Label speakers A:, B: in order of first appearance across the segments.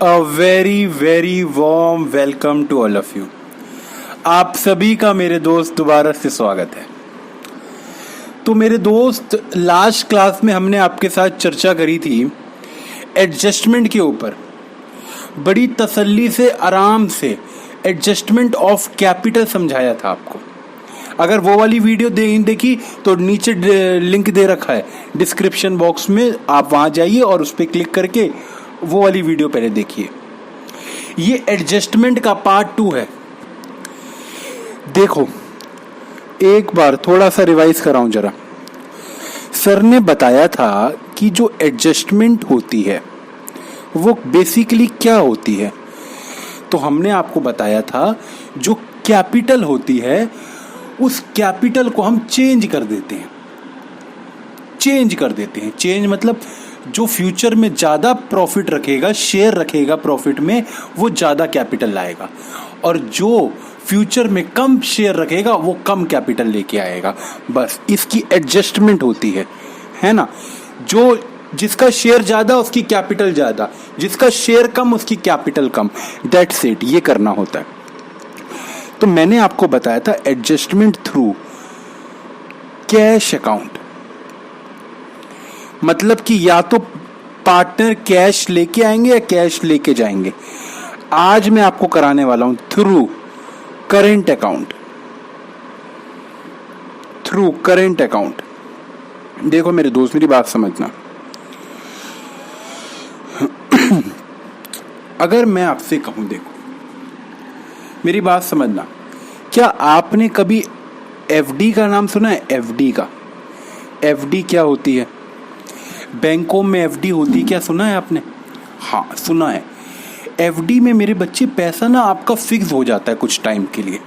A: A very very warm welcome to all of you. आप सभी का मेरे दोस्त दोबारा से स्वागत है। तो मेरे दोस्त, लास्ट क्लास में हमने आपके साथ चर्चा करी थी एडजस्टमेंट के ऊपर। बड़ी तसल्ली से, आराम से एडजस्टमेंट ऑफ कैपिटल समझाया था आपको। अगर वो वाली वीडियो देखी तो नीचे लिंक दे रखा है डिस्क्रिप्शन बॉक्स में, आप वहाँ जाइए और उस पर क्लिक करके वो वाली वीडियो पहले देखिए। ये एडजस्टमेंट का पार्ट 2 है। देखो, एक बार थोड़ा सा रिवाइज कराऊं जरा। सर ने बताया था कि जो एडजस्टमेंट होती है वो बेसिकली क्या होती है। तो हमने आपको बताया था जो कैपिटल होती है उस कैपिटल को हम चेंज कर देते हैं। चेंज मतलब जो फ्यूचर में ज़्यादा प्रॉफिट रखेगा, शेयर रखेगा प्रॉफिट में, वो ज़्यादा कैपिटल लाएगा, और जो फ्यूचर में कम शेयर रखेगा वो कम कैपिटल लेके आएगा। बस इसकी एडजस्टमेंट होती है ना। जो जिसका शेयर ज़्यादा उसकी कैपिटल ज़्यादा, जिसका शेयर कम उसकी कैपिटल कम। दैट्स इट, ये करना होता है। तो मैंने आपको बताया था एडजस्टमेंट थ्रू कैश अकाउंट, मतलब कि या तो पार्टनर कैश लेके आएंगे या कैश लेके जाएंगे। आज मैं आपको कराने वाला हूं थ्रू करेंट अकाउंट। देखो मेरे दोस्त, मेरी बात समझना। अगर मैं आपसे कहूं, देखो मेरी बात समझना, क्या आपने कभी एफडी का नाम सुना है? एफडी क्या होती है? बैंकों में एफडी होती है, क्या सुना है आपने? हाँ, सुना है। एफडी में मेरे बच्चे पैसा ना आपका फिक्स हो जाता है कुछ टाइम के लिए।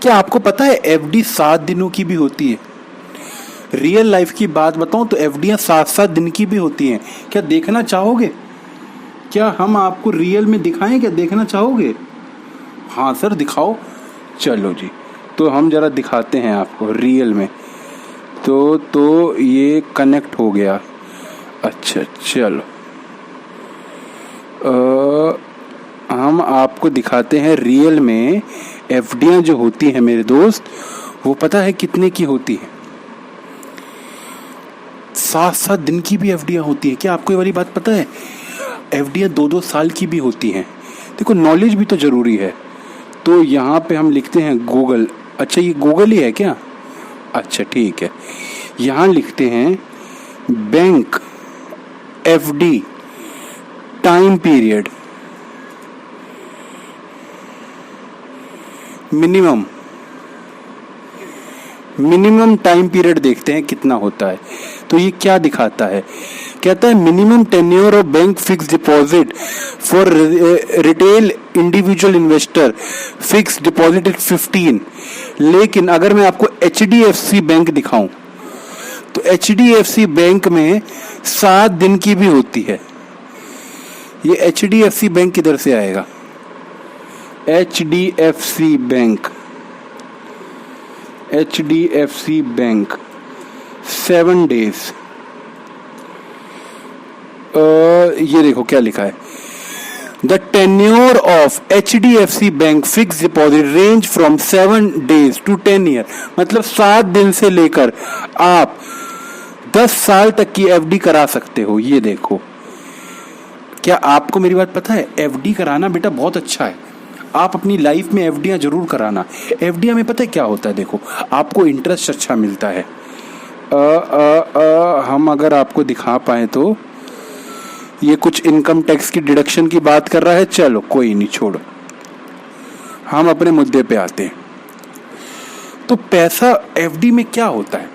A: क्या आपको पता है एफडी 7 दिनों की भी होती है? रियल लाइफ की बात बताऊं तो एफडीयां 7-7 दिन की भी होती हैं। क्या देखना चाहोगे? क्या हम आपको रियल में दिखाएं? क्या देखना चाहोगे? हाँ सर, दिखाओ। चलो जी, तो हम जरा दिखाते हैं आपको रियल में। तो ये कनेक्ट हो गया। अच्छा, चलो हम आपको दिखाते हैं रियल में एफडीयां जो होती हैं मेरे दोस्त, वो पता है कितने की होती है? 7-7 दिन की भी एफडीयां होती है। क्या आपको ये वाली बात पता है? एफडीयां 2-2 साल की भी होती हैं। देखो, नॉलेज भी तो जरूरी है। तो यहाँ पे हम लिखते हैं गूगल। अच्छा, ये गूगल ही है क्या? अच्छा, ठीक है। यहाँ लिखते हैं bank FD time period minimum time period देखते हैं कितना होता है। तो ये क्या दिखाता है? कहता है minimum tenure of bank fix deposit for retail individual investor fix deposit is 15। लेकिन अगर मैं आपको एचडीएफसी बैंक दिखाऊं तो एचडीएफसी बैंक में 7 दिन की भी होती है। ये एचडीएफसी बैंक किधर से आएगा? HDFC bank 7 days. ये देखो क्या लिखा है, the tenure of HDFC bank fix deposit range from 7 days to 10 year. मतलब 7 दिन से लेकर आप 10 साल तक की एफडी करा सकते हो। ये देखो, क्या आपको मेरी बात पता है? एफडी कराना बेटा बहुत अच्छा है। आप अपनी लाइफ में एफडीयां जरूर कराना। एफडीयां में पता है क्या होता है? देखो, आपको इंटरेस्ट अच्छा मिलता है। हम अगर आपको दिखा पाए तो ये कुछ इनकम टैक्स की डिडक्शन की बात कर रहा है। चलो कोई नहीं, छोड़ो, हम अपने मुद्दे पे आते हैं। तो पैसा एफडी में क्या होता है?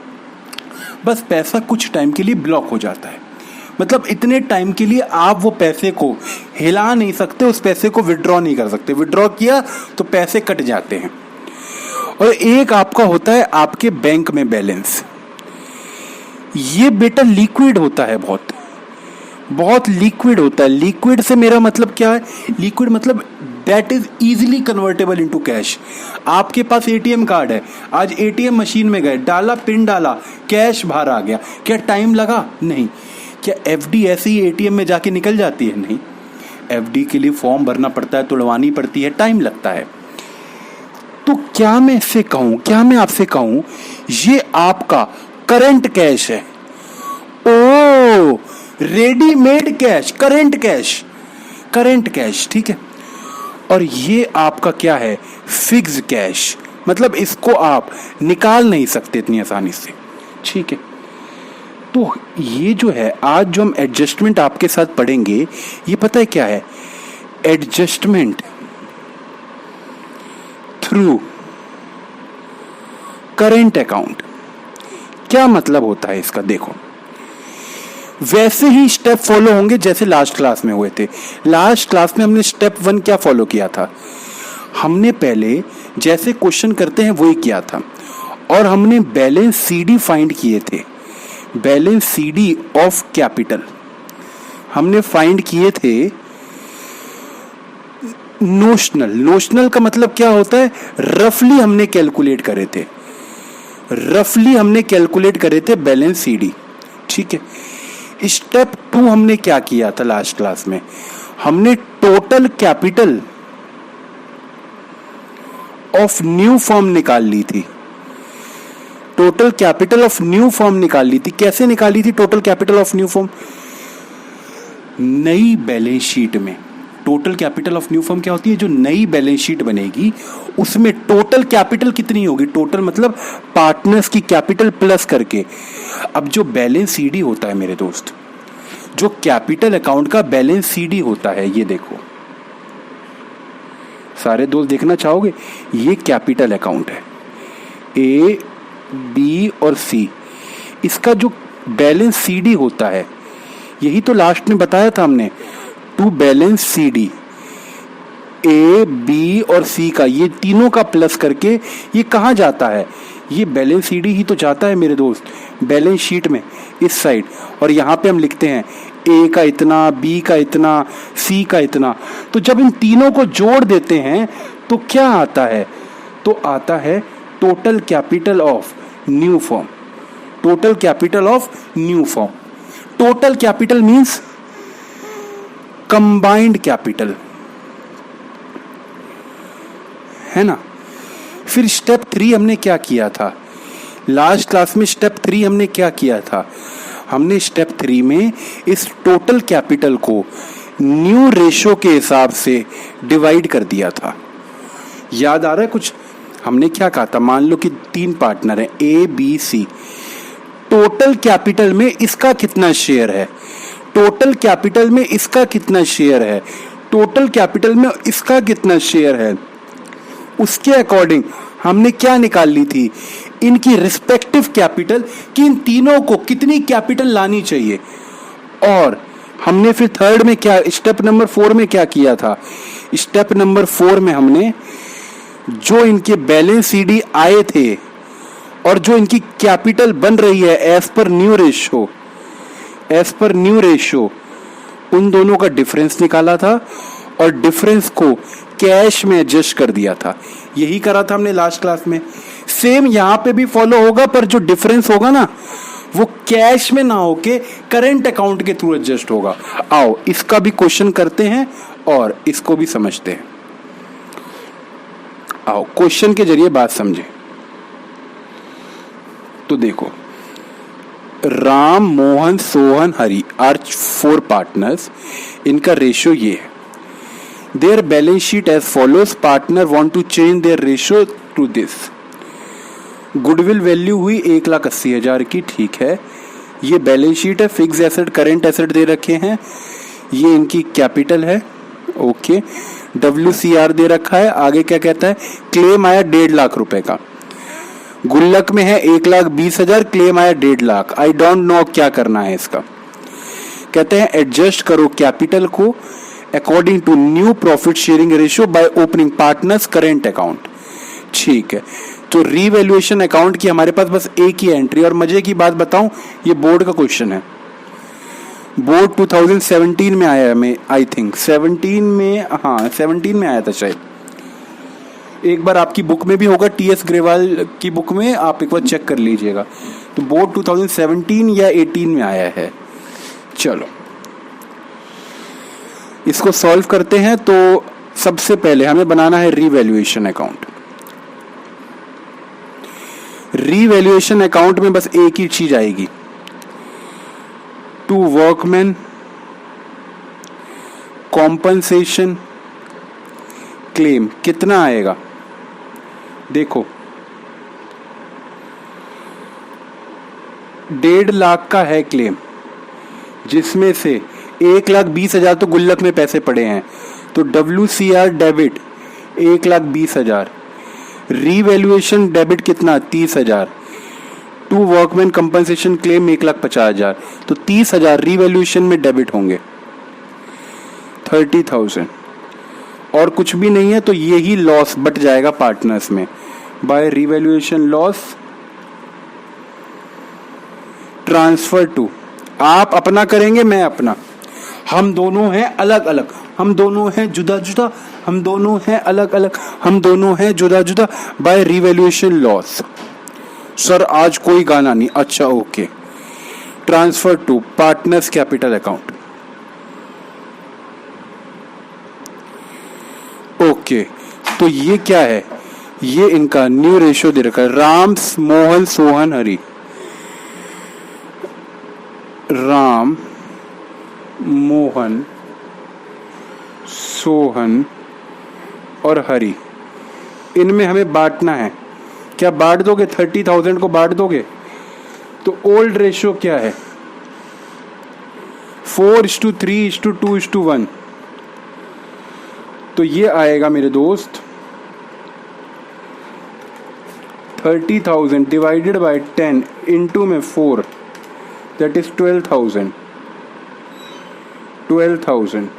A: बस पैसा कुछ टाइम के लिए ब्लॉक हो जाता है। मतलब इतने टाइम के लिए आप वो पैसे को हिला नहीं सकते, उस पैसे को विड्रॉ नहीं कर सकते। विड्रॉ किया तो पैसे कट जाते हैं। और एक आपका होता है आपके बैंक में बैलेंस। ये बेटा लिक्विड होता है, बहुत लिक्विड होता है। लिक्विड से मेरा मतलब क्या है? लिक्विड मतलब that is easily convertible into cash. आपके पास एटीएम कार्ड है, आज एटीएम मशीन में गए, डाला, पिन डाला, कैश बाहर आ गया। क्या टाइम लगा? नहीं। क्या एफडी ऐसे ही एटीएम में जाके निकल जाती है? नहीं। एफडी के लिए फॉर्म भरना पड़ता है, तुड़वानी पड़ती है, टाइम लगता है। तो क्या मैं इससे कहूं, क्या मैं आपसे कहूं ये आपका करंट कैश है। Oh, readymade cash, current cash, current cash, ठीक है। और ये आपका क्या है, फिक्स्ड कैश, मतलब इसको आप निकाल नहीं सकते इतनी आसानी से, ठीक है। तो ये जो है आज जो हम एडजस्टमेंट आपके साथ पढ़ेंगे, ये पता है क्या है, एडजस्टमेंट थ्रू करेंट अकाउंट। क्या मतलब होता है इसका, देखो वैसे ही स्टेप फॉलो होंगे जैसे लास्ट क्लास में हुए थे। लास्ट क्लास में हमने स्टेप 1 क्या फॉलो किया था, हमने पहले जैसे क्वेश्चन करते हैं वही किया था, और हमने बैलेंस सीडी फाइंड किए थे। बैलेंस सीडी ऑफ कैपिटल हमने फाइंड किए थे। नोशनल, नोशनल का मतलब क्या होता है, रफली हमने कैलकुलेट करे थे, रफली हमने कैलकुलेट करे थे बैलेंस सीडी, ठीक है। स्टेप 2 हमने क्या किया था लास्ट क्लास में, हमने total capital of new form निकाल ली थी। Total capital of new form निकाल ली थी। कैसे निकाली थी total capital of new form, नई बैलेंस शीट में। Total capital of new form क्या होती है, जो नई बैलेंस शीट बनेगी उसमें टोटल कैपिटल कितनी होगी, टोटल मतलब पार्टनर्स की कैपिटल प्लस करके। अब जो बैलेंस सीडी होता है मेरे दोस्त, जो कैपिटल अकाउंट का बैलेंस सीडी होता है, ये देखो सारे दोस्त देखना चाहोगे, ये कैपिटल अकाउंट है ए बी और सी, इसका जो बैलेंस सीडी होता है, यही तो लास्ट में बताया था हमने, to balance CD A B और सी का, ये तीनों का प्लस करके ये कहाँ जाता है, ये बैलेंस सीडी ही तो जाता है मेरे दोस्त बैलेंस शीट में इस साइड। और यहाँ पे हम लिखते हैं ए का इतना, बी का इतना, सी का इतना। तो जब इन तीनों को जोड़ देते हैं तो क्या आता है, तो आता है total capital of new form. Total capital of new form, total capital means combined capital, है ना। फिर स्टेप 3 हमने क्या किया था लास्ट क्लास में, स्टेप 3 हमने क्या किया था, हमने स्टेप 3 में इस टोटल कैपिटल को न्यू रेशो के हिसाब से डिवाइड कर दिया था। याद आ रहा है कुछ, हमने क्या कहा था, मान लो कि 3 पार्टनर हैं A B C, total capital में इसका कितना शेयर है, टोटल कैपिटल में इसका कितना शेयर है, टोटल कैपिटल में इसका कितना शेयर है, उसके अकॉर्डिंग हमने क्या निकाल ली थी, इनकी रिस्पेक्टिव कैपिटल, कि इन तीनों को कितनी कैपिटल लानी चाहिए। और हमने फिर थर्ड में क्या, स्टेप नंबर 4 में क्या किया था, स्टेप नंबर 4 में हमने जो इनके बैलेंस सीडी आए थे और जो इनकी कैपिटल बन रही है as per new ratio, as per new ratio, उन दोनों का डिफरेंस निकाला था और डिफरेंस को कैश में एडजस्ट कर दिया था। यही करा था हमने लास्ट क्लास में। सेम यहाँ पे भी फॉलो होगा, पर जो डिफरेंस होगा ना वो कैश में ना होके करंट अकाउंट के थ्रू एडजस्ट होगा। आओ इसका भी क्वेश्चन करते हैं और इसको भी समझते हैं। आओ क्वेश्चन के जरिए बात समझे। तो देखो, राम, मोहन, सोहन, हरि आर 4 पार्टनर्स, इनका रेशियो ये है। Their balance sheet as follows, partner want to change their ratio to this. Goodwill value हुई 1,80,000 की, ठीक है। ये बैलेंस शीट है, फिक्स एसेट, करेंट एसेट दे रखे हैं, ये इनकी कैपिटल है, ओके। WCR दे रखा है। आगे क्या कहता है, क्लेम आया 1.5 लाख रुपए का, गुल्लक में है 1,20,000, क्लेम आया 1.5 लाख। आई डोंट नो क्या करना है इसका। कहते हैं एडजस्ट करो कैपिटल को according to new profit sharing ratio by opening partners current account, ठीक है। तो रीवैल्यूएशन अकाउंट की हमारे पास बस एक ही एंट्री। और मजे की बात बताऊं, ये बोर्ड का क्वेश्चन है, बोर्ड 2017 में आया है, मैं आई थिंक 17 में, हाँ 17 में आया था शायद। एक बार आपकी बुक में भी होगा, TS ग्रेवाल की बुक में, आप एक बार चेक कर लीजिएगा। तो बोर्ड 2017 या 18 में आया है। चलो इसको सॉल्व करते हैं तो सबसे पहले हमें बनाना है रीवैल्यूएशन अकाउंट। रीवैल्यूएशन अकाउंट में बस एक ही चीज आएगी, टू वर्कमैन कॉम्पनसेशन क्लेम। कितना आएगा देखो, 1.5 लाख का है क्लेम, जिसमें से 1,20,000 तो गुल्लक में पैसे पड़े हैं, तो WCR डेबिट 1,20,000, रीवैल्यूएशन डेबिट कितना 30,000, टू वर्कमैन कंपनसेशन क्लेम 1,50,000, तो 30,000 रीवैल्यूएशन में डेबिट होंगे, 30,000 और कुछ भी नहीं है, तो यही लॉस बट जाएगा पार्टनर्स में by revaluation loss transfer to. आप अपना करेंगे, मैं अपना, हम दोनों हैं अलग अलग, हम दोनों हैं जुदा जुदा, हम दोनों हैं अलग अलग, हम दोनों हैं जुदा जुदा बाय रीवैल्यूएशन लॉस। सर आज कोई गाना नहीं, अच्छा okay. Transfer to partners capital account, okay. तो ये क्या है, ये इनका न्यू रेशियो दे रखा है, राम मोहन सोहन हरि, राम मोहन सोहन और हरि, इनमें हमें बांटना है। क्या बांट दोगे? 30,000 को बांट दोगे? तो ओल्ड रेशियो क्या है? 4:3:2:1। तो ये आएगा मेरे दोस्त 30,000 डिवाइडेड बाय 10 इंटू में 4, दैट इज 12,000, 9,000,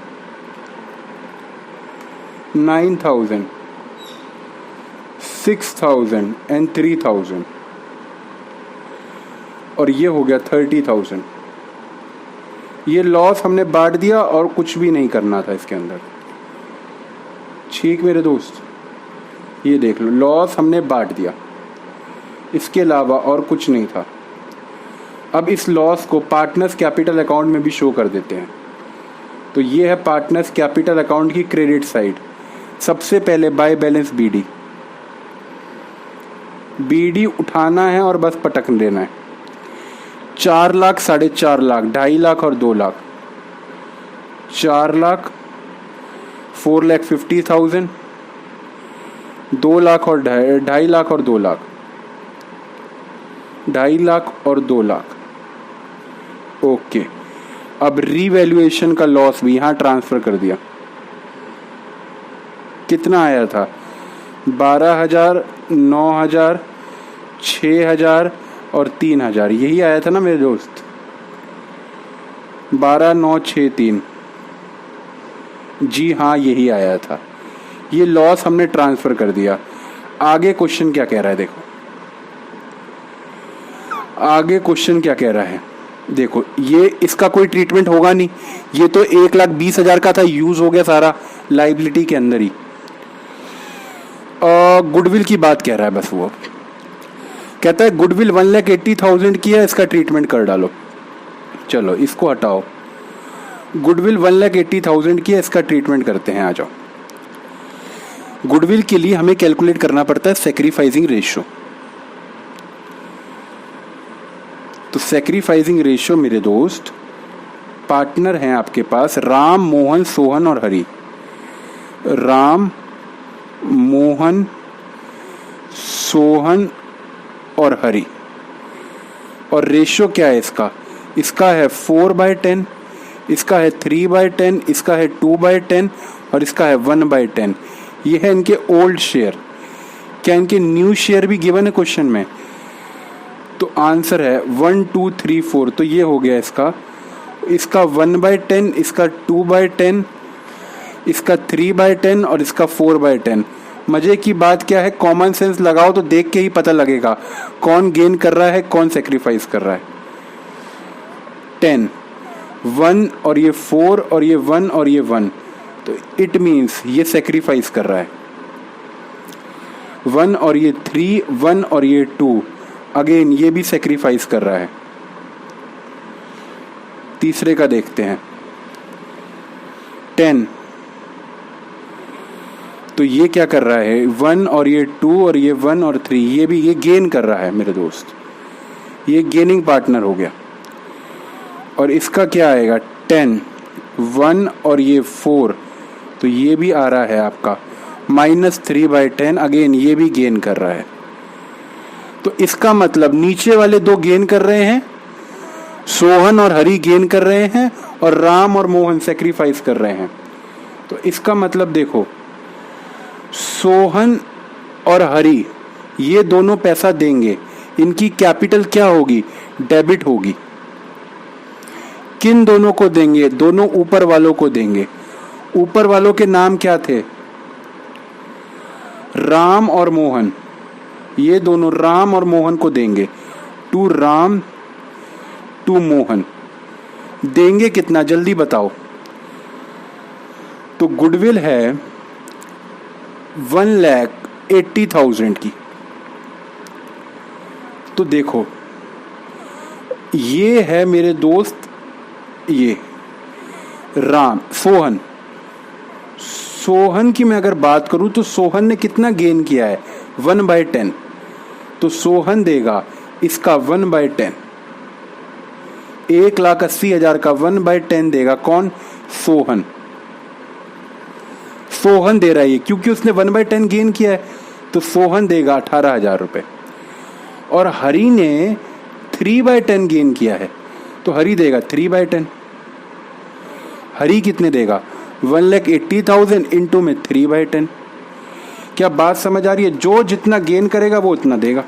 A: 6,000 एंड 3,000, और ये हो गया 30,000। ये लॉस हमने बांट दिया और कुछ भी नहीं करना था इसके अंदर, ठीक मेरे दोस्त, ये देख लो, लॉस हमने बांट दिया, इसके अलावा और कुछ नहीं था। अब इस लॉस को पार्टनर्स कैपिटल अकाउंट में भी शो कर देते हैं। तो ये है पार्टनर्स कैपिटल अकाउंट की क्रेडिट साइड। सबसे पहले बाय बैलेंस BD, BD उठाना है और बस पटक लेना है। 4 लाख, 4.5 लाख, 2.5 लाख और 2 लाख, 4 लाख, 4,50,000, 2 लाख और 2.5 लाख और 2 लाख, 2.5 लाख और 2 लाख, ओके। अब रीवैल्यूएशन का लॉस भी यहां ट्रांसफर कर दिया। कितना आया था? 12,000, 9,000, 6,000 और 3,000, यही आया था ना मेरे दोस्त, 12,963, जी हाँ यही आया था। ये लॉस हमने ट्रांसफर कर दिया। आगे क्वेश्चन क्या कह रहा है देखो, आगे क्वेश्चन क्या कह रहा है देखो, ये इसका कोई ट्रीटमेंट होगा नहीं, ये तो 1,20,000 का था, यूज हो गया सारा लाइबिलिटी के अंदर ही। गुडविल की बात कह रहा है बस, वो कहता है गुडविल 1,80,000 की है, इसका ट्रीटमेंट कर डालो। चलो इसको हटाओ, गुडविल 1,80,000 की है, इसका ट्रीटमेंट करते हैं, आ जाओ। गुडविल के लिए हमें कैलकुलेट करना पड़ता है सैक्रिफाइसिंग रेशियो। तो सैक्रिफाइसिंग रेशियो मेरे दोस्त, पार्टनर हैं आपके पास राम, मोहन, सोहन और हरि। राम, मोहन, सोहन और हरि, और रेशियो क्या है इसका? इसका है 4/10, इसका है 3/10, इसका है 2/10 और इसका है 1/10। ये है इनके ओल्ड शेयर। क्या इनके न्यू शेयर भी गिवन है क्वेश्चन में? तो आंसर है 1, 2, 3, 4। तो ये हो गया इसका 1/10, इसका 2/10, इसका 3/10 और इसका 4/10। मजे की बात क्या है, कॉमन सेंस लगाओ तो देख के ही पता लगेगा कौन गेन कर रहा है, कौन सेक्रीफाइस कर रहा है। 10, 1 और ये 4 और ये 1 और ये 1, तो इट मीन्स ये सेक्रीफाइस कर रहा है। 1 और ये 3, 1 और ये 2, अगेन ये भी सेक्रीफाइस कर रहा है। तीसरे का देखते हैं, 10, तो ये क्या कर रहा है 1 और ये 2 और ये 1 और 3, ये भी ये गेन कर रहा है मेरे दोस्त, ये गेनिंग पार्टनर हो गया। और इसका क्या आएगा 10, 1 और ये 4, तो ये भी आ रहा है आपका -3/10, अगेन ये भी गेन कर रहा है। तो इसका मतलब नीचे वाले दो गेन कर रहे हैं, सोहन और हरि गेन कर रहे हैं, और राम और मोहन सेक्रीफाइस कर रहे हैं। तो इसका मतलब देखो, सोहन और हरि ये दोनों पैसा देंगे, इनकी कैपिटल क्या होगी, डेबिट होगी। किन दोनों को देंगे, दोनों ऊपर वालों को देंगे। ऊपर वालों के नाम क्या थे, राम और मोहन, ये दोनों राम और मोहन को देंगे, टू राम टू मोहन। देंगे कितना, जल्दी बताओ। तो गुडविल है 1,80,000 की। तो देखो ये है मेरे दोस्त, ये राम, सोहन की मैं अगर बात करूं तो सोहन ने कितना गेन किया है 1/10, तो सोहन देगा इसका 1/10, 1,80,000 का 1/10 देगा कौन, सोहन। सोहन दे रहा है ये, क्योंकि उसने 1/10 गेन किया है, तो सोहन देगा 18,000 रुपए। और हरि ने 3/10 गेन किया है, तो हरि देगा 3/10। हरि कितने देगा 1,80,000 इंटू में 3/10। क्या बात समझ आ रही है, जो जितना गेन करेगा वो उतना देगा।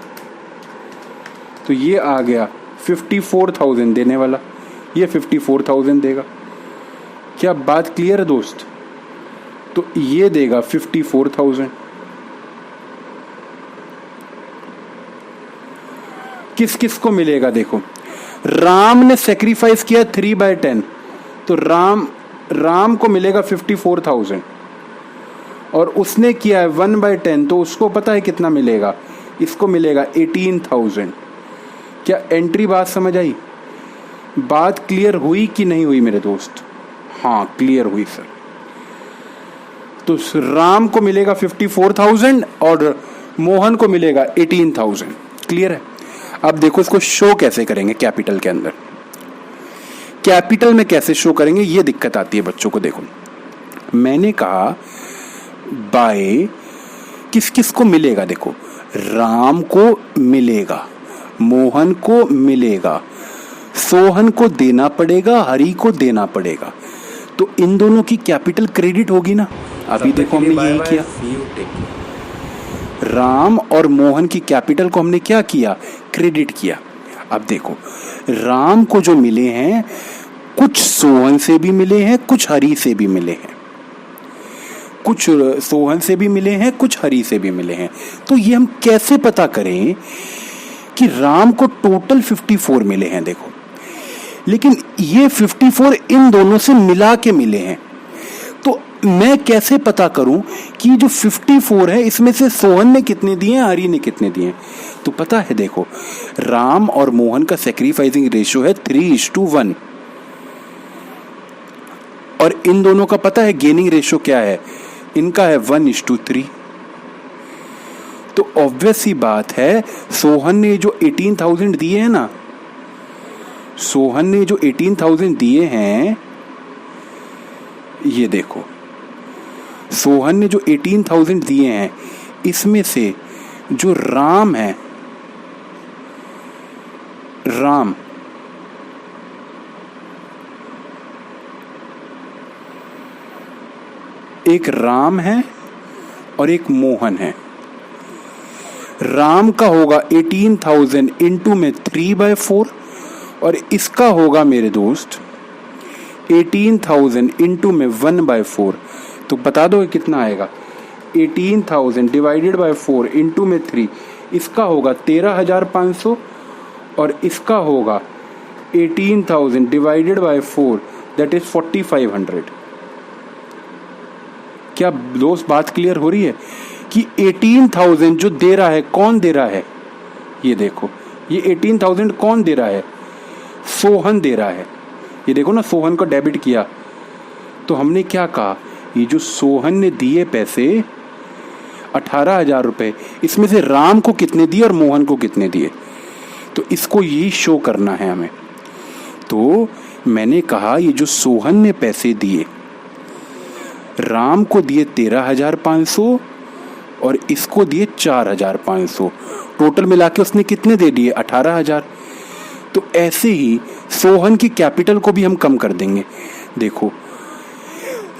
A: तो ये आ गया 54,000 देने वाला, ये 54,000 देगा। क्या बात क्लियर है दोस्त, तो ये देगा 54,000। किस किस को मिलेगा, देखो राम ने सेक्रीफाइस किया 3/10, तो राम को मिलेगा 54,000, और उसने किया है 1/10, तो उसको पता है कितना मिलेगा, इसको मिलेगा 18,000। क्या एंट्री बात समझ आई, बात क्लियर हुई कि नहीं हुई मेरे दोस्त, हाँ क्लियर हुई सर। तो राम को मिलेगा 54,000 और मोहन को मिलेगा 18,000, क्लियर है। अब देखो इसको शो कैसे करेंगे कैपिटल के अंदर, कैपिटल में कैसे शो करेंगे, ये दिक्कत आती है बच्चों को। देखो मैंने कहा बाय किस किस को मिलेगा, देखो राम को मिलेगा, मोहन को मिलेगा, सोहन को देना पड़ेगा, हरि को देना पड़ेगा, तो इन दोनों की कैपिटल क्रेडिट होगी ना। अभी देखो हमने यही किया, राम और मोहन की कैपिटल को हमने क्या किया, क्रेडिट किया। अब देखो राम को जो मिले हैं, कुछ सोहन से भी मिले हैं, कुछ हरि से भी मिले हैं, कुछ सोहन से भी मिले हैं, कुछ हरि से भी मिले हैं। तो ये हम कैसे पता करें कि राम को टोटल 54 मिले हैं, देखो लेकिन ये 54 इन दोनों से मिला के मिले हैं, तो मैं कैसे पता करूं कि जो 54 है इसमें से सोहन ने कितने दिए हैं, हरि ने कितने दिए हैं। तो पता है देखो राम और मोहन का सैक्रिफाइसिंग रेशियो है 3:1, और इन दोनों का पता है गेनिंग रेशियो क्या है, इनका है 1:3। तो ऑब्वियस ही बात है सोहन ने जो 18,000 दिए हैं ना, सोहन ने जो 18,000 दिए हैं, ये देखो सोहन ने जो 18,000 दिए हैं, इसमें से जो राम है, राम एक राम है और एक मोहन है। राम का होगा 18,000 इंटू में 3/4, और इसका होगा मेरे दोस्त 18,000 इंटू में 1/4। तो बता दो कितना आएगा, 18,000 डिवाइडेड बाय 4 इंटू में 3, इसका होगा 13,500, और इसका होगा 18,000 डिवाइडेड बाय 4, दैट इज 4,500। क्या दोस्त बात क्लियर हो रही है कि 18,000 जो दे रहा है, कौन दे रहा है, ये देखो ये 18,000 कौन दे रहा है, सोहन दे रहा है। ये देखो ना, सोहन को डेबिट किया तो हमने क्या कहा, ये जो सोहन ने दिए पैसे 18,000 रुपये, इसमें से राम को कितने दिए और मोहन को कितने दिए, तो इसको यही शो करना है हमें। तो मैंने कहा ये जो सोहन ने पैसे दिए, राम को दिए 13,500 और इसको दिए 4,500, टोटल मिला के उसने कितने दे दिए, 18,000। तो ऐसे ही सोहन की कैपिटल को भी हम कम कर देंगे। देखो,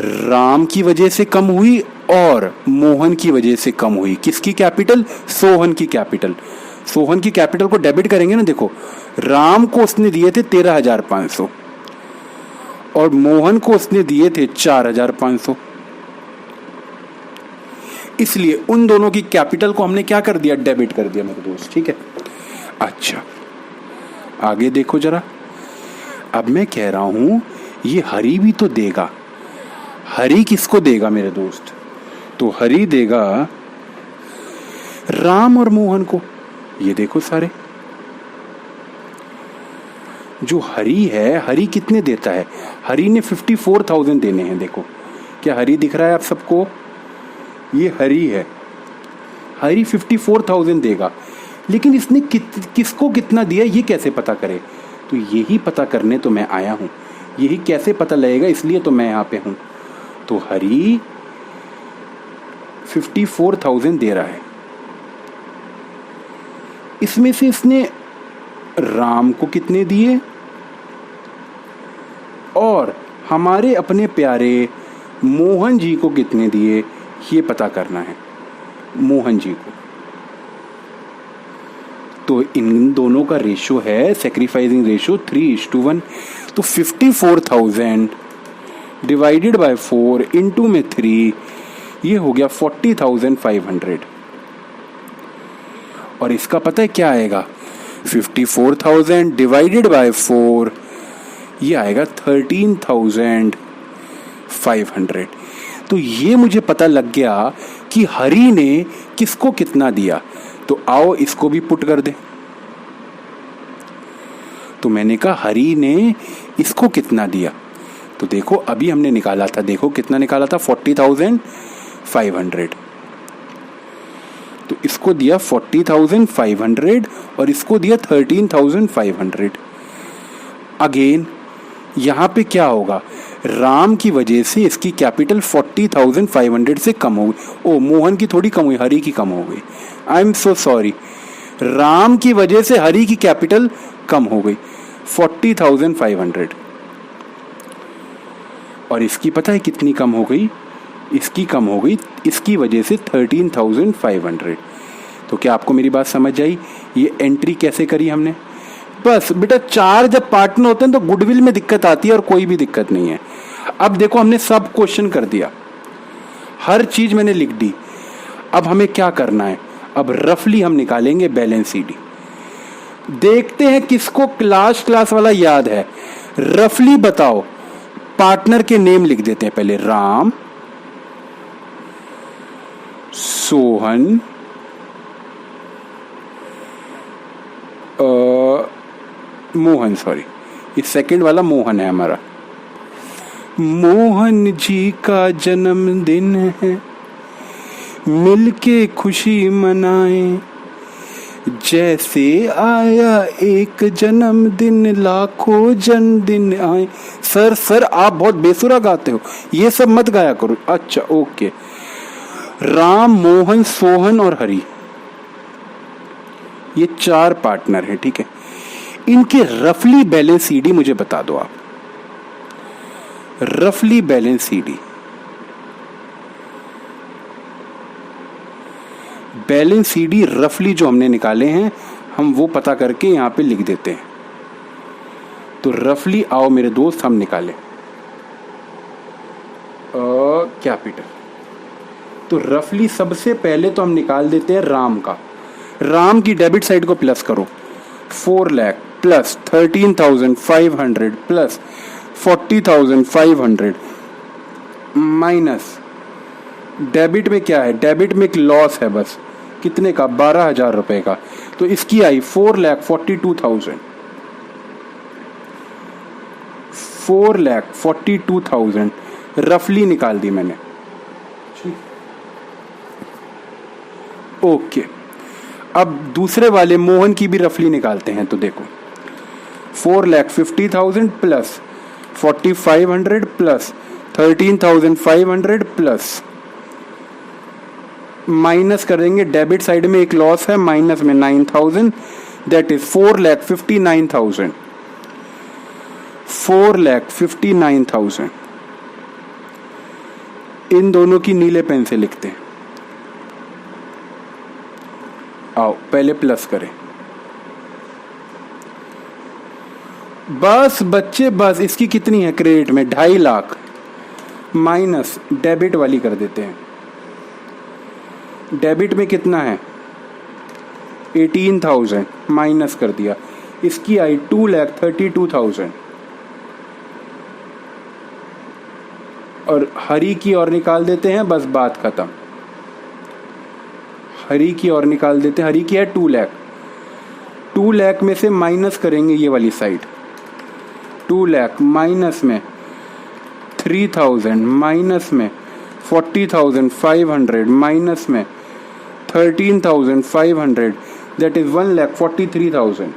A: राम की वजह से कम हुई और मोहन की वजह से कम हुई। किसकी कैपिटल, सोहन की कैपिटल। सोहन की कैपिटल को डेबिट करेंगे ना, देखो राम को उसने दिए थे 13,500 और मोहन को उसने दिए थे 4,500, इसलिए उन दोनों की कैपिटल को हमने क्या कर दिया, डेबिट कर दिया मेरे दोस्त। ठीक है, अच्छा आगे देखो जरा। अब मैं कह रहा हूं ये हरि भी तो देगा। हरि किसको देगा मेरे दोस्त, तो हरि देगा राम और मोहन को। ये देखो सारे, जो हरि है, हरि कितने देता है, हरि ने 54,000 देने हैं। देखो क्या हरि दिख रहा है आप सबको, ये हरि है, हरि 54,000 देगा। लेकिन इसने किसको कितना दिया ये कैसे पता करे, तो यही पता करने तो मैं आया हूं। यही कैसे पता लगेगा, इसलिए तो मैं यहां पे हूं। तो हरि 54,000 दे रहा है, इसमें से इसने राम को कितने दिए और हमारे अपने प्यारे मोहन जी को कितने दिए, ये पता करना है मोहन जी को। तो इन दोनों का रेशो है, सेक्रीफाइसिंग रेशो 3:1। तो 54,000 डिवाइडेड बाय 4 इंटू में 3, ये हो गया 40,500। और इसका पता है क्या आएगा, 54,000 डिवाइडेड बाय 4, ये आएगा 13,500। तो ये मुझे पता लग गया कि हरि ने किसको कितना दिया। तो आओ इसको भी पुट कर दे। तो मैंने कहा हरि ने इसको कितना दिया, तो देखो अभी हमने निकाला था, देखो कितना निकाला था, 40,500। तो इसको दिया 40,500 और इसको दिया 13,500। अगेन यहां पे क्या होगा, राम की वजह से इसकी कैपिटल 40,500 से कम हो गई। ओ, मोहन की थोड़ी कम हुई, हरि की कम हो गई। I am so sorry, Ram की वजह से हरि की कैपिटल कम हो गई 40,500। और इसकी पता है कितनी कम हो गई, इसकी कम हो गई इसकी वजह से 13,500। तो क्या आपको मेरी बात समझ आई, ये एंट्री कैसे करी हमने। बस बेटा, 4 जब पार्टनर होते हैं तो गुडविल में दिक्कत आती है और कोई भी दिक्कत नहीं है। अब देखो हमने सब क्वेश्चन कर दिया, हर चीज मैंने लिख दी। अब हमें क्या करना है, अब रफली हम निकालेंगे बैलेंस सीडी। देखते हैं किसको क्लास वाला याद है, रफली बताओ। पार्टनर के नेम लिख देते हैं पहले, राम, सोहन, मोहन, सॉरी ये सेकंड वाला मोहन है हमारा। मोहन जी का जन्मदिन है, मिलके खुशी मनाएं, जैसे आया एक जन्मदिन लाखों जन्मदिन आए। सर आप बहुत बेसुरा गाते हो, ये सब मत गाया करो। अच्छा ओके, राम, मोहन, सोहन और हरि, ये 4 पार्टनर हैं। ठीक है, इनके रफली बैलेंस सीडी मुझे बता दो आप। रफली बैलेंस सीडी, बैलेंस सीडी रफली जो हमने निकाले हैं हम वो पता करके यहां पे लिख देते हैं। तो रफली आओ मेरे दोस्त हम निकालें कैपिटल। तो रफली सबसे पहले तो हम निकाल देते हैं राम का। राम की डेबिट साइड को प्लस करो, 4 lakh plus 13,500 plus 40,500 minus debit में क्या है, डेबिट में एक लॉस है बस, कितने का, 12,000 रुपए का। तो इसकी आई 4,42,000, 4,42,000 रफली निकाल दी मैंने। ओके, अब दूसरे वाले मोहन की भी रफली निकालते हैं। तो देखो 4,50,000 प्लस 4,500 प्लस 13,500 प्लस माइनस करेंगे, डेबिट साइड में एक लॉस है, माइनस में 9,000, दैट इज 4,59,000। 4,59,000 इन दोनों की नीले पेन से लिखते हैं। आओ पहले प्लस करें। बस बच्चे बस, इसकी कितनी है क्रेडिट में? 2.5 लाख, माइनस डेबिट वाली कर देते हैं। डेबिट में कितना है? 18,000, माइनस कर दिया। इसकी आई 2,32,000 और हरी की और निकाल देते हैं, बस बात खत्म। हरी की और निकाल देते हैं, हरी की है 2 लाख। 2 लाख में से माइनस करेंगे ये वाली साइड, 2 लाख माइनस में 3,000, माइनस में 40,500, माइनस में 13,500, दैट इज 1,43,000।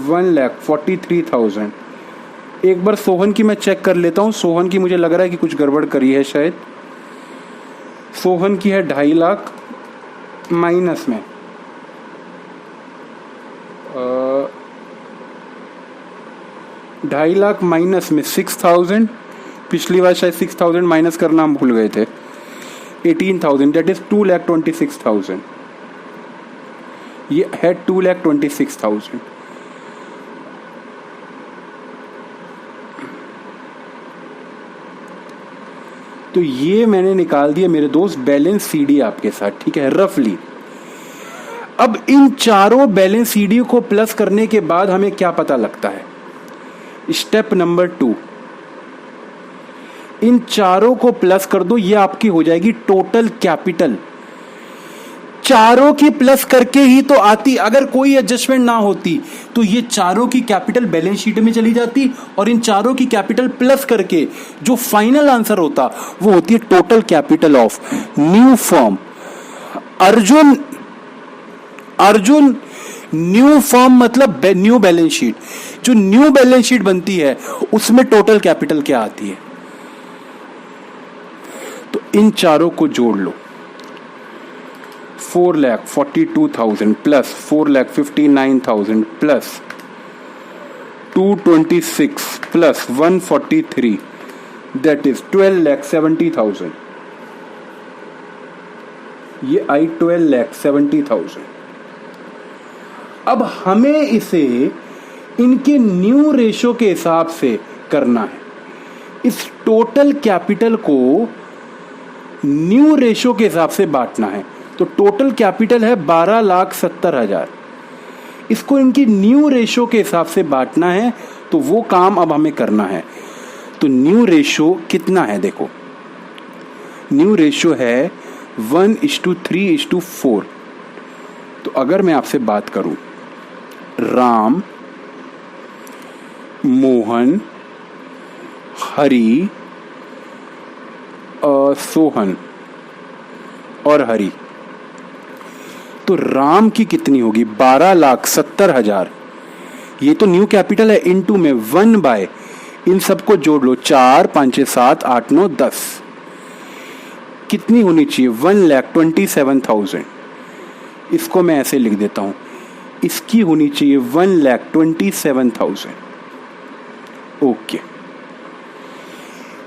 A: 1,43,000। एक बार सोहन की मैं चेक कर लेता हूँ। सोहन की मुझे लग रहा है कि कुछ गड़बड़ करी है शायद। सोहन की है 2.5 लाख, माइनस में 2.5 लाख, माइनस में 6,000। पिछली बार शायद 6,000 माइनस करना हम भूल गए थे। 18,000, दैट इज 2,26,000। ये है 2,26,000। तो ये मैंने निकाल दिया मेरे दोस्त बैलेंस सीडी आपके साथ, ठीक है, रफली। अब इन चारों बैलेंस सीडी को प्लस करने के बाद हमें क्या पता लगता है? स्टेप नंबर 2, इन चारों को प्लस कर दो, ये आपकी हो जाएगी टोटल कैपिटल। चारों की प्लस करके ही तो आती, अगर कोई एडजस्टमेंट ना होती तो ये चारों की कैपिटल बैलेंस शीट में चली जाती और इन चारों की कैपिटल प्लस करके जो फाइनल आंसर होता वो होती है total capital of new firm. Arjun new firm मतलब न्यू बैलेंस शीट। जो न्यू बैलेंस शीट बनती है उसमें टोटल कैपिटल क्या आती है? तो इन चारों को जोड़ लो। 4,42,000 plus 4,59,000 plus 226 plus 143, that is 12,70,000। ये आई 12,70,000। अब हमें इसे इनके न्यू रेशो के हिसाब से करना है। इस टोटल कैपिटल को न्यू रेशो के हिसाब से बांटना है। तो टोटल कैपिटल है 12,70,000, इसको इनकी न्यू रेशो के हिसाब से बांटना है। तो वो काम अब हमें करना है। तो न्यू रेशो कितना है? देखो न्यू रेशो है 1:3:4। तो अगर मैं आपसे बात करूं राम, मोहन, हरी, सोहन और हरी, तो राम की कितनी होगी? 12,70,000। ये तो न्यू कैपिटल है, इनटू में 1 बाय, इन सबको जोड़ लो, 4, 5, 6, 7, 8, 9, 10। कितनी होनी चाहिए? 1,27,000। इसको मैं ऐसे लिख देता हूं, इसकी होनी चाहिए 1,27,000। ओके।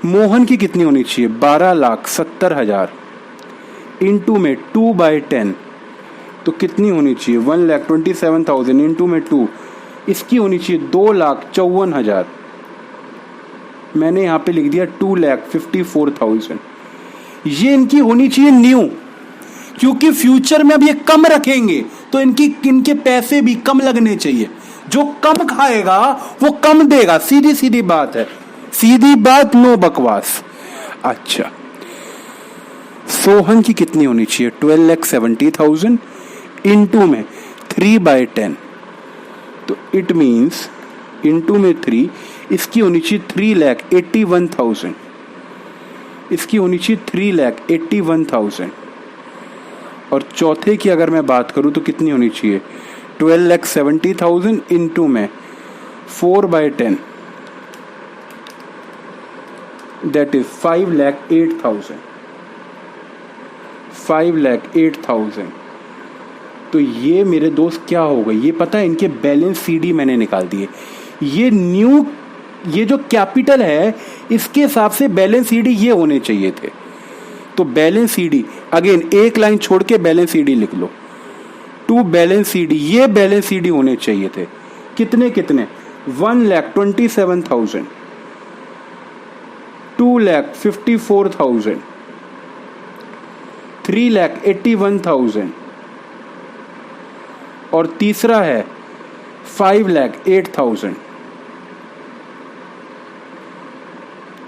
A: मोहन की कितनी होनी चाहिए? 12,70,000 इंटू में 2/10, तो कितनी होनी चाहिए? 1,27,000 इंटू में 2, इसकी होनी चाहिए 2,54,000। मैंने यहां पे लिख दिया 2,54,000। ये इनकी होनी चाहिए न्यू, क्योंकि फ्यूचर में अब ये कम रखेंगे तो इनके पैसे भी कम लगने चाहिए। जो कम खाएगा वो कम देगा, सीधी सीधी बात है, सीधी बात, नो बकवास। अच्छा, सोहन की कितनी होनी चाहिए? 12,70,000 इंटू में 3/10, तो इट मीन्स इंटू में 3, इसकी होनी चाहिए 3,81,000, इसकी होनी चाहिए 3,81,000। और चौथे की अगर मैं बात करूं तो कितनी होनी चाहिए, 12,70,000 इंटू में 4/10, दैट इज 5,08,000, 5,08,000। तो ये मेरे दोस्त क्या हो गए, ये पता है, इनके बैलेंस सीडी मैंने निकाल दिए। ये जो कैपिटल है इसके हिसाब से बैलेंस सीडी ये होने चाहिए थे। तो बैलेंस सीडी अगेन एक लाइन छोड़ के बैलेंस सीडी लिख लो, टू बैलेंस सीडी, ये बैलेंस सीडी होने चाहिए थे। कितने कितने, 1,27,000, 2,54,000, 3,81,000 और तीसरा है 5,08,000।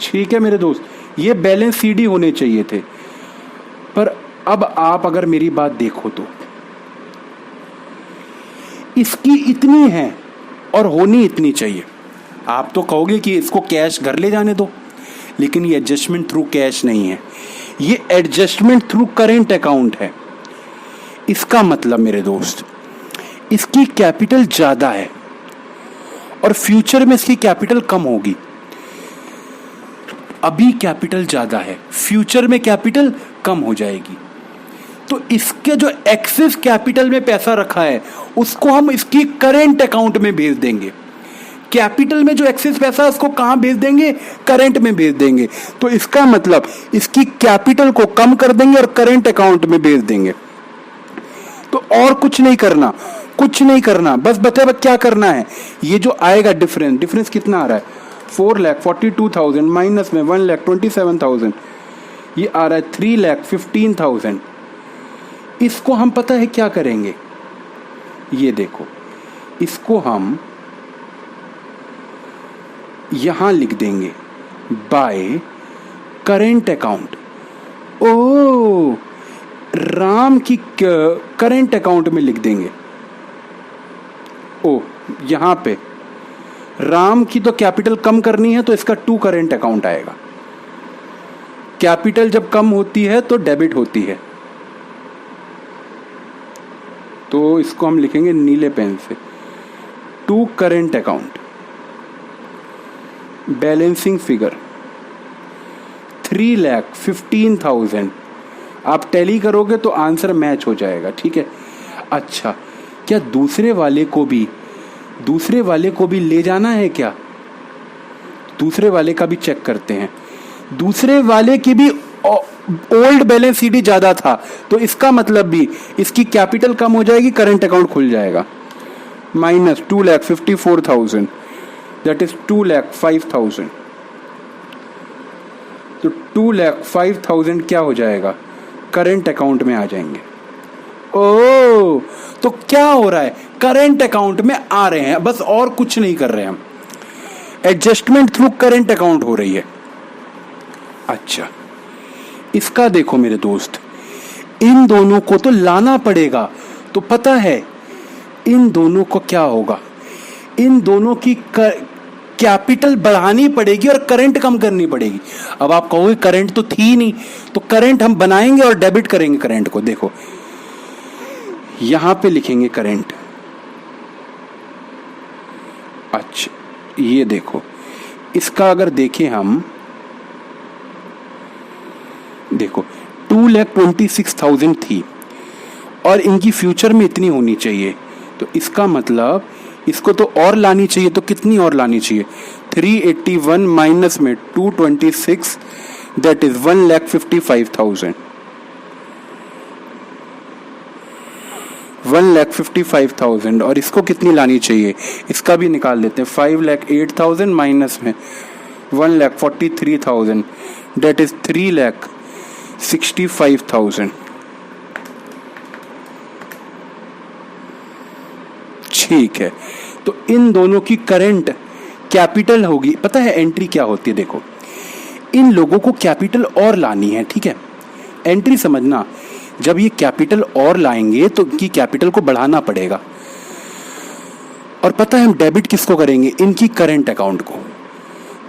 A: ठीक है मेरे दोस्त, ये बैलेंस सीडी होने चाहिए थे। पर अब आप अगर मेरी बात देखो तो इसकी इतनी है और होनी इतनी चाहिए। आप तो कहोगे कि इसको कैश घर ले जाने दो, लेकिन ये एडजस्टमेंट थ्रू कैश नहीं है, ये एडजस्टमेंट थ्रू करेंट अकाउंट है। इसका मतलब मेरे दोस्त, इसकी कैपिटल ज्यादा है और फ्यूचर में इसकी कैपिटल कम होगी। अभी कैपिटल ज्यादा है, फ्यूचर में कैपिटल कम हो जाएगी। तो इसके जो एक्सेस कैपिटल में पैसा रखा है उसको हम इसकी करेंट अकाउंट में भेज देंगे। कैपिटल में जो एक्सेस पैसा है उसको कहां भेज देंगे, करंट में भेज देंगे। तो इसका मतलब इसकी कैपिटल को कम कर देंगे और करंट अकाउंट में भेज देंगे। तो और कुछ नहीं करना, कुछ नहीं करना, बस बताए क्या करना है। ये जो आएगा डिफरेंस कितना आ रहा है, 4,42,000 माइनस में 1,27,000, ये आ रहा है 3,15,000। इसको हम पता है क्या करेंगे, ये देखो, इसको हम यहां लिख देंगे बाय करेंट अकाउंट। ओ, राम की करेंट अकाउंट में लिख देंगे। ओ, यहां पे राम की तो कैपिटल कम करनी है तो इसका टू करेंट अकाउंट आएगा। कैपिटल जब कम होती है तो डेबिट होती है, तो इसको हम लिखेंगे नीले पेन से, to current account, balancing figure 3,15,000। आप टैली करोगे तो आंसर मैच हो जाएगा, ठीक है। अच्छा, क्या दूसरे वाले को भी ले जाना है क्या, दूसरे वाले का भी चेक करते हैं। दूसरे वाले की भी ओल्ड बैलेंस सीडी ज्यादा था, तो इसका मतलब भी इसकी कैपिटल कम हो जाएगी, करंट अकाउंट खुल जाएगा। Minus 2,54,000, that is 2,05,000। तो 2,05,000 क्या हो जाएगा, करंट अकाउंट में आ जाएंगे। ओ, तो क्या हो रहा है, करंट अकाउंट में आ रहे हैं, बस और कुछ नहीं कर रहे हैं हम, एडजस्टमेंट थ्रू करंट अकाउंट हो रही है। अच्छा, इसका देखो मेरे दोस्त, इन दोनों को तो लाना पड़ेगा। तो पता है इन दोनों को क्या होगा, इन दोनों की कैपिटल बढ़ानी पड़ेगी और करंट कम करनी पड़ेगी। अब आप कहोगे करंट तो थी नहीं, तो करंट हम बनाएंगे और डेबिट करेंगे करंट को। देखो यहां पे लिखेंगे करंट। अच्छा, ये देखो, इसका अगर देखें हम, देखो 2,26,000 थी और इनकी फ्यूचर में इतनी होनी चाहिए, तो इसका मतलब इसको तो और लानी चाहिए। तो कितनी और लानी चाहिए, 381 माइनस में 226, दैट इज 1,55,000, 1,55,000। और इसको कितनी लानी चाहिए, इसका भी निकाल लेते हैं, 5,08,000 माइनस में 1,43,000, दैट इज 3,65,000। ठीक है, तो इन दोनों की करंट कैपिटल होगी। पता है एंट्री क्या होती है, देखो इन लोगों को कैपिटल और लानी है, ठीक है। एंट्री समझना, जब ये कैपिटल और लाएंगे तो इनकी कैपिटल को बढ़ाना पड़ेगा। और पता है हम डेबिट किसको करेंगे? इनकी करंट अकाउंट को।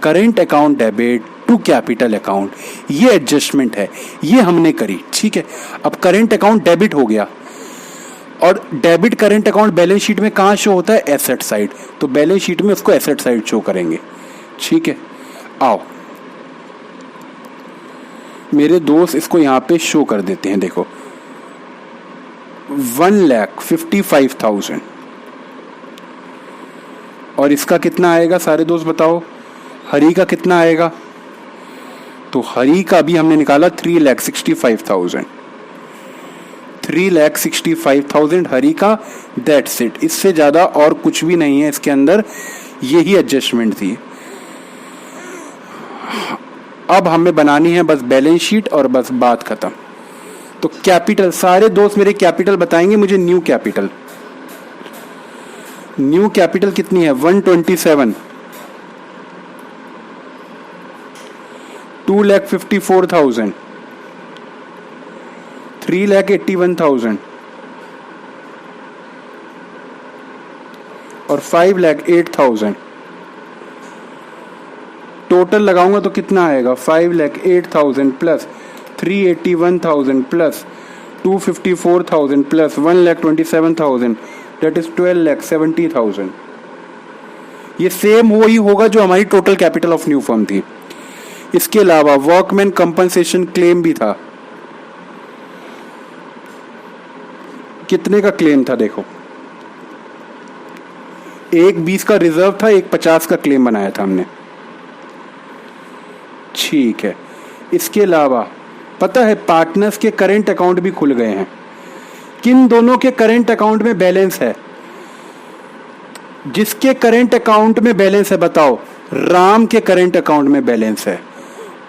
A: Current account debit to capital account, ये एडजस्टमेंट है, ये हमने करी। ठीक है, अब करंट अकाउंट डेबिट हो गया और debit current account balance sheet में कहाँ शो होता है? Asset side. तो बैलेंस शीट में उसको एसेट साइड शो करेंगे। ठीक है, आओ मेरे दोस्त इसको यहां पे शो कर देते हैं। देखो 1,55,000 और इसका कितना आएगा सारे दोस्त बताओ? हरी का कितना आएगा? तो हरी का भी हमने निकाला 3,65,000। 3,65,000 हरी का, दैट्स इट। इससे ज्यादा और कुछ भी नहीं है इसके अंदर, यही एडजस्टमेंट थी। अब हमें बनानी है बस बैलेंस शीट और बस बात खत्म। तो कैपिटल, सारे दोस्त मेरे कैपिटल बताएंगे मुझे। न्यू कैपिटल, न्यू कैपिटल कितनी है? 127। 2,54,000, 3,81,000 और 5,08,000। टोटल लगाऊंगा तो कितना आएगा? 5,08,000 plus 3,81,000 plus 2,54,000 plus 1,27,000, that is 12,70,000। ये सेम वही होगा जो हमारी total capital of new firm थी। इसके अलावा वर्कमैन कंपनसेशन क्लेम भी था। कितने का क्लेम था? देखो, एक 20 का रिजर्व था, एक 50 का क्लेम बनाया था हमने। ठीक है, इसके अलावा पता है पार्टनर्स के करंट अकाउंट भी खुल गए हैं। किन दोनों के करंट अकाउंट में बैलेंस है? जिसके करंट अकाउंट में बैलेंस है बताओ? राम के करंट अकाउंट में बैलेंस है।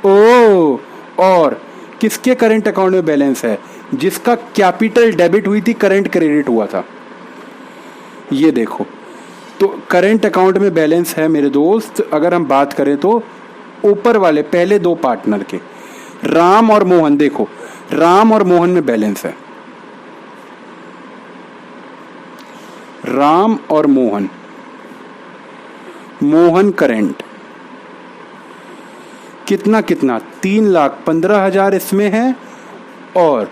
A: ओ, और किसके करंट अकाउंट में बैलेंस है? जिसका कैपिटल डेबिट हुई थी, करंट क्रेडिट हुआ था। ये देखो, तो करंट अकाउंट में बैलेंस है मेरे दोस्त। अगर हम बात करें तो ऊपर वाले पहले दो पार्टनर के, राम और मोहन, देखो राम और मोहन में बैलेंस है। राम और मोहन, मोहन करंट कितना कितना? 3,15,000 इसमें है और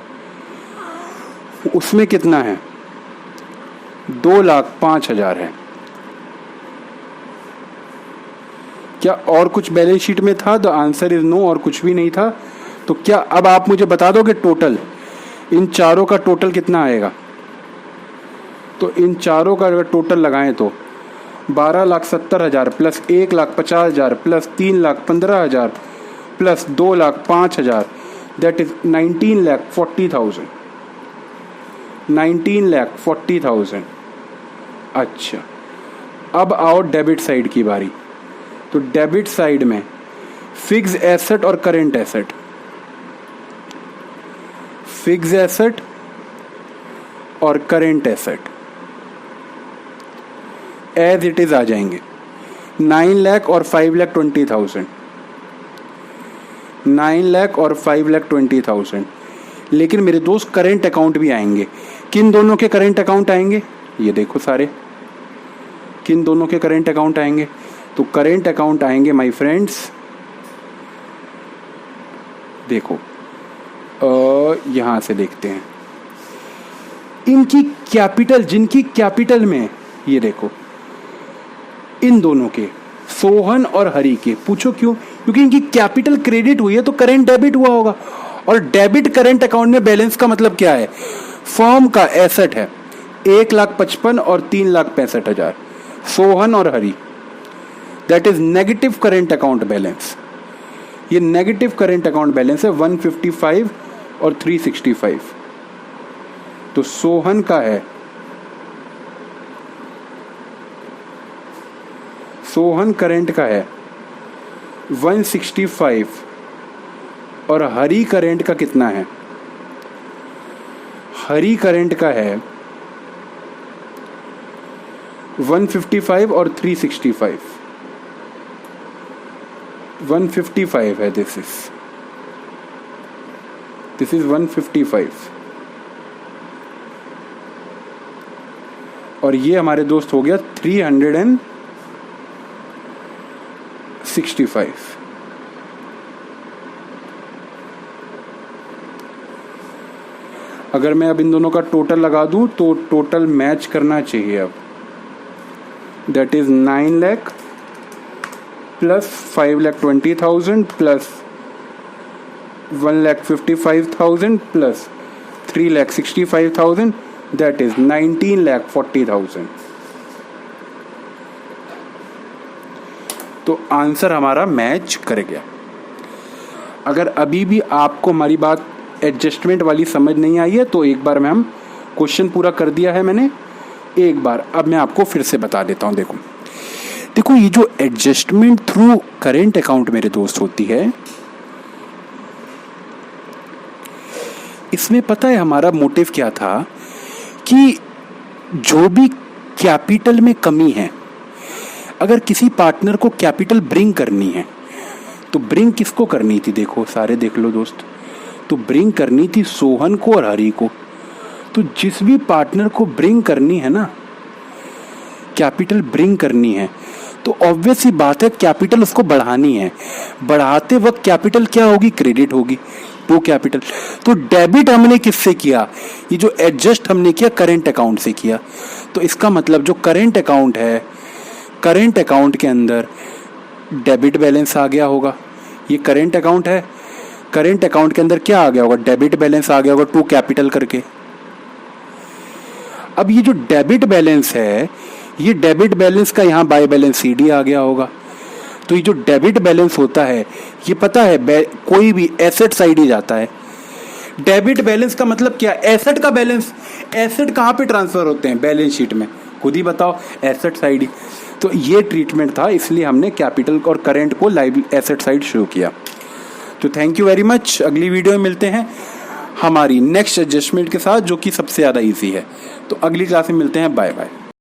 A: उसमें कितना है? 2,05,000 है। क्या और कुछ बैलेंस शीट में था? द आंसर इज नो, और कुछ भी नहीं था। तो क्या अब आप मुझे बता दोगे टोटल इन चारों का टोटल कितना आएगा? तो इन चारों का अगर टोटल लगाएं तो 12,70,000 plus 1,50,000 plus 3,15,000 plus 2,05,000, that is 19,40,000। 19,40,000। अच्छा, अब आओ डेबिट साइड की बारी। तो डेबिट साइड में फिक्स एसेट और करेंट एसेट, फिक्स एसेट और current asset as it is आ जाएंगे। 9 लाख और 5,20,000, 9 लाख और 5,20,000। लेकिन मेरे दोस्त करेंट अकाउंट भी आएंगे। किन दोनों के करेंट अकाउंट आएंगे? ये देखो सारे, किन दोनों के करेंट अकाउंट आएंगे? तो करेंट अकाउंट आएंगे माय फ्रेंड्स, देखो यहां से देखते हैं इनकी कैपिटल, जिनकी कैपिटल में, ये देखो इन दोनों के, सोहन और हरि के। पूछो क्यों? क्योंकि इनकी कैपिटल क्रेडिट हुई है तो करंट डेबिट हुआ होगा। और डेबिट करंट अकाउंट में बैलेंस का मतलब क्या है? फर्म का एसेट है 1,55,000 और 3,65,000, सोहन और Hari, that is negative current account balance. ये नेगेटिव करेंट अकाउंट बैलेंस है 155 और 365। तो सोहन का है, सोहन करेंट का है 165 और हरि करेंट का कितना है? हरि करेंट का है 155 और 365। 155 है, दिस इज 155। और ये हमारे दोस्त हो गया 365। अगर मैं अब इन दोनों का टोटल लगा दूं तो टोटल मैच करना चाहिए अब, that is 9 lakh plus 5,20,000 plus 1,55,000 plus 3,65,000, that is 19,40,000। तो आंसर हमारा मैच कर गया। अगर अभी भी आपको हमारी बात एडजस्टमेंट वाली समझ नहीं आई है तो एक बार मैम क्वेश्चन पूरा कर दिया है मैंने, एक बार अब मैं आपको फिर से बता देता हूं। देखो ये जो एडजस्टमेंट थ्रू करेंट अकाउंट मेरे दोस्त होती है, इसमें पता है हमारा मोटिव क्या था कि जो भी कैपिटल में कमी है, अगर किसी पार्टनर को कैपिटल ब्रिंग करनी है तो ब्रिंग किसको करनी थी, देखो सारे देख लो दोस्त, तो ब्रिंग करनी थी सोहन को और हरी को। तो जिस भी पार्टनर को ब्रिंग करनी है ना, कैपिटल ब्रिंग करनी है, तो ऑब्वियस ही बात है कैपिटल उसको बढ़ानी है। बढ़ाते वक्त कैपिटल क्या होगी, क्रेडिट होगी टू कैपिटल। तो डेबिट हमने किससे किया, ये जो एडजस्ट हमने किया करेंट अकाउंट से किया। तो इसका मतलब जो करेंट अकाउंट है, करेंट अकाउंट के अंदर डेबिट बैलेंस आ गया होगा। ये करेंट अकाउंट है, करेंट अकाउंट के अंदर क्या आ गया होगा, डेबिट बैलेंस आ गया होगा टू कैपिटल करके। अब ये जो डेबिट बैलेंस है, ये डेबिट बैलेंस का यहाँ बाय बैलेंस सीडी आ गया होगा। तो ये जो डेबिट बैलेंस होता है, ये पता है कोई भी एसेट साइड ही जाता है। डेबिट बैलेंस का मतलब क्या, एसेट का बैलेंस। एसेट कहाँ पे ट्रांसफर होते हैं, बैलेंस शीट में, खुद ही बताओ, एसेट साइड ही। तो ये ट्रीटमेंट था, इसलिए हमने कैपिटल और करेंट को एसेट साइड शुरू किया। तो थैंक यू वेरी मच। अगली वीडियो में मिलते हैं हमारी नेक्स्ट एडजस्टमेंट के साथ, जो कि सबसे ज़्यादा इजी है। तो अगली क्लास में मिलते हैं, बाय बाय।